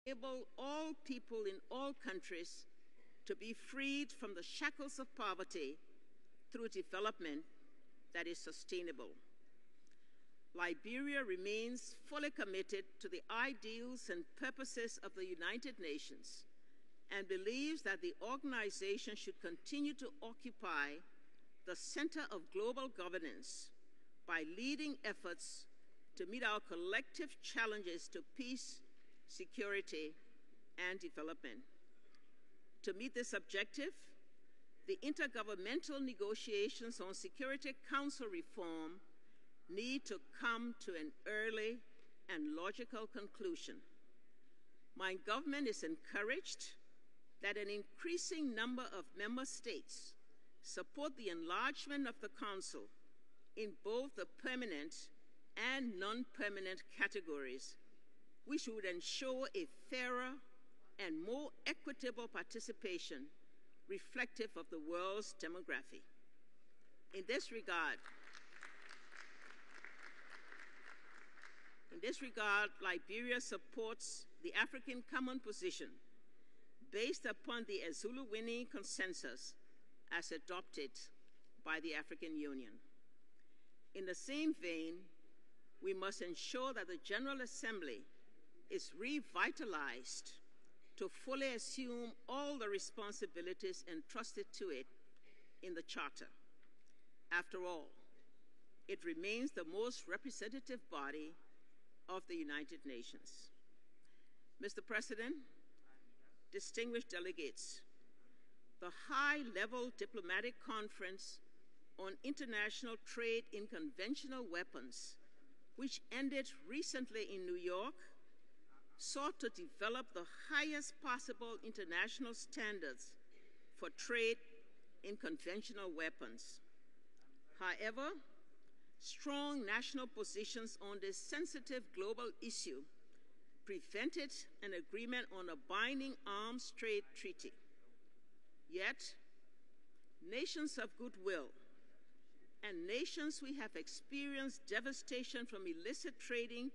enable all people in all countries to be freed from the shackles of poverty through development that is sustainable. Liberia remains fully committed to the ideals and purposes of the United Nations and believes that the organization should continue to occupy the center of global governance by leading efforts to meet our collective challenges to peace, security, and development. To meet this objective, the intergovernmental negotiations on Security Council reform need to come to an early and logical conclusion. My government is encouraged that an increasing number of member states support the enlargement of the Council in both the permanent and non-permanent categories, which would ensure a fairer and more equitable participation reflective of the world's demography. In this regard, Liberia supports the African Common Position based upon the Zulu-Winnie Consensus as adopted by the African Union. In the same vein, we must ensure that the General Assembly is revitalized to fully assume all the responsibilities entrusted to it in the Charter. After all, it remains the most representative body of the United Nations. Mr. President, distinguished delegates, the high-level diplomatic conference on international trade in conventional weapons, which ended recently in New York, sought to develop the highest possible international standards for trade in conventional weapons. However, strong national positions on this sensitive global issue prevented an agreement on a binding arms trade treaty. Yet, nations of goodwill and nations who have experienced devastation from illicit trading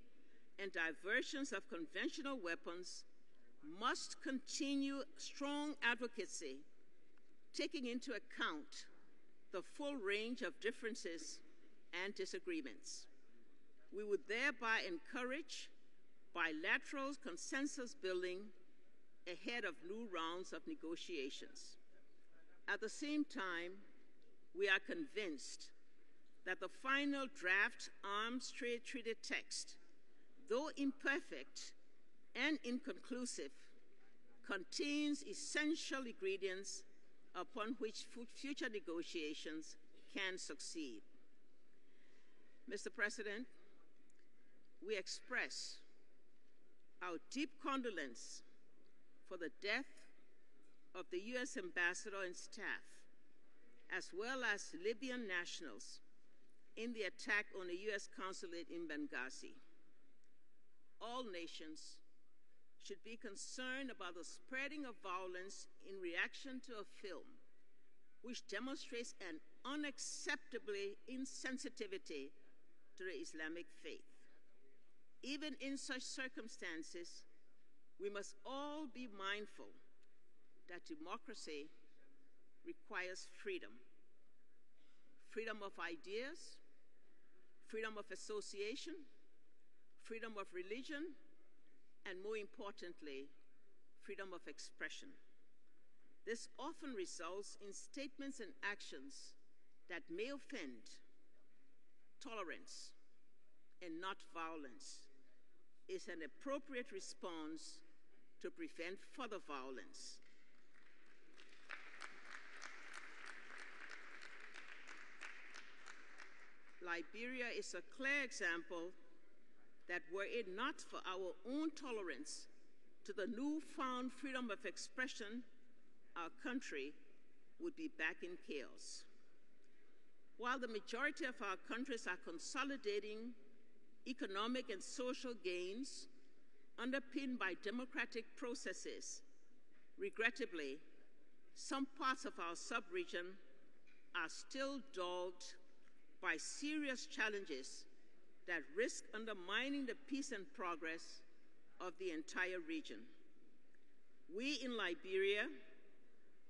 and diversions of conventional weapons must continue strong advocacy, taking into account the full range of differences and disagreements. We would thereby encourage bilateral consensus building ahead of new rounds of negotiations. At the same time, we are convinced that the final draft arms trade treaty text, though imperfect and inconclusive, contains essential ingredients upon which future negotiations can succeed. Mr. President, we express our deep condolence for the death of the U.S. ambassador and staff, as well as Libyan nationals, in the attack on the U.S. consulate in Benghazi. All nations should be concerned about the spreading of violence in reaction to a film which demonstrates an unacceptably insensitivity to the Islamic faith. Even in such circumstances, we must all be mindful that democracy requires freedom. Freedom of ideas, freedom of association, freedom of religion, and more importantly, freedom of expression. This often results in statements and actions that may offend. Tolerance and not violence is an appropriate response to prevent further violence. Liberia is a clear example that were it not for our own tolerance to the newfound freedom of expression, our country would be back in chaos. While the majority of our countries are consolidating economic and social gains underpinned by democratic processes, regrettably, some parts of our sub-region are still dogged by serious challenges that risk undermining the peace and progress of the entire region. We in Liberia,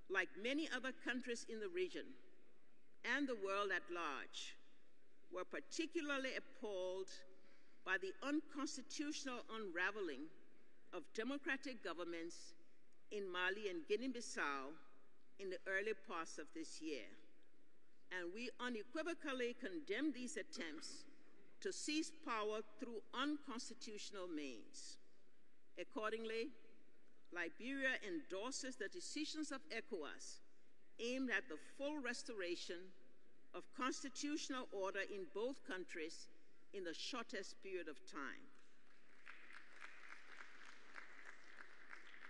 like many other countries in the region and the world at large, were particularly appalled by the unconstitutional unraveling of democratic governments in Mali and Guinea-Bissau in the early parts of this year. And we unequivocally condemn these attempts to seize power through unconstitutional means. Accordingly, Liberia endorses the decisions of ECOWAS aimed at the full restoration of constitutional order in both countries in the shortest period of time.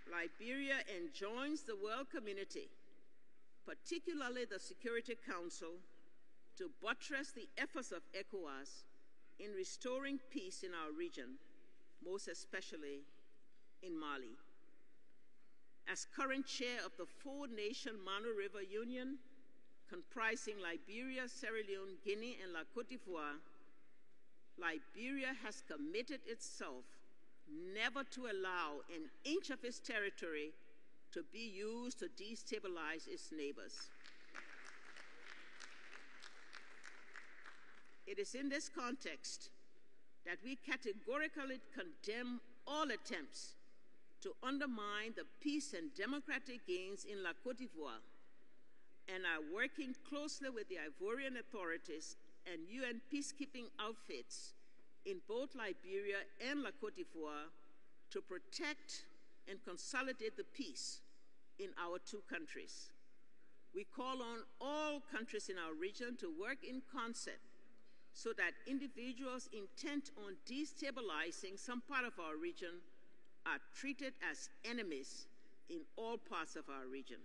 Liberia enjoins the world community, particularly the Security Council, to buttress the efforts of ECOWAS in restoring peace in our region, most especially in Mali. As current chair of the four-nation Mano River Union, comprising Liberia, Sierra Leone, Guinea, and Côte d'Ivoire, Liberia has committed itself never to allow an inch of its territory to be used to destabilize its neighbors. It is in this context that we categorically condemn all attempts to undermine the peace and democratic gains in Côte d'Ivoire, and are working closely with the Ivorian authorities and UN peacekeeping outfits in both Liberia and Côte d'Ivoire to protect and consolidate the peace in our two countries. We call on all countries in our region to work in concert so that individuals intent on destabilizing some part of our region are treated as enemies in all parts of our region.